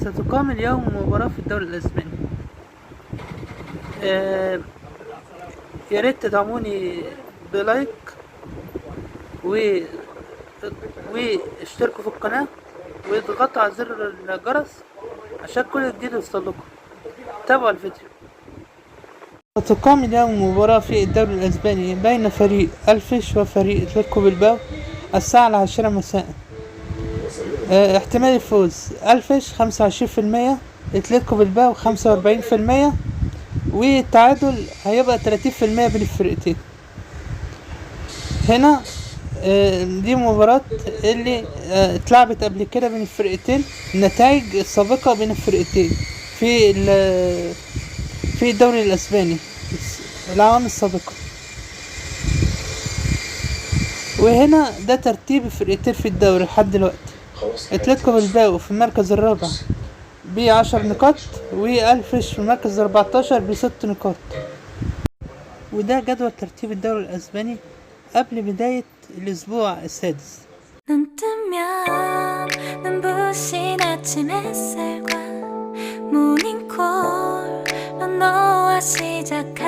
ستقام اليوم مباراة في الدوري الأسباني. آه، يا ريت تدعموني بلايك و... واشتركوا في القناة واضغطوا على زر الجرس عشان كل جديد يوصلكم. تابعوا الفيديو. ستقام اليوم مباراة في الدوري الأسباني بين فريق ألفيش وفريق أتلتيكو بالباو الساعة 10 مساء. احتمال الفوز ألفيش 25%، أتلتيكو بالباو 45%، والتعادل هيبقى 30% بين الفرقتين. هنا دي مباراة اللي اتلعبت قبل كده بين الفرقتين، النتائج السابقة بين الفرقتين في الدوري الأسباني الأعوام السابقة. وهنا ده ترتيب الفرقتين في الدوري لحد دلوقتي. اتلتيكو بالباو في المركز الرابع ب10 نقاط، وألفيش في المركز 14 ب6 نقاط. وده جدول ترتيب الدوري الأسباني قبل بداية الأسبوع السادس. 눈 뜨면 눈부신 아침 햇살과 모닝콜로 너와 시작한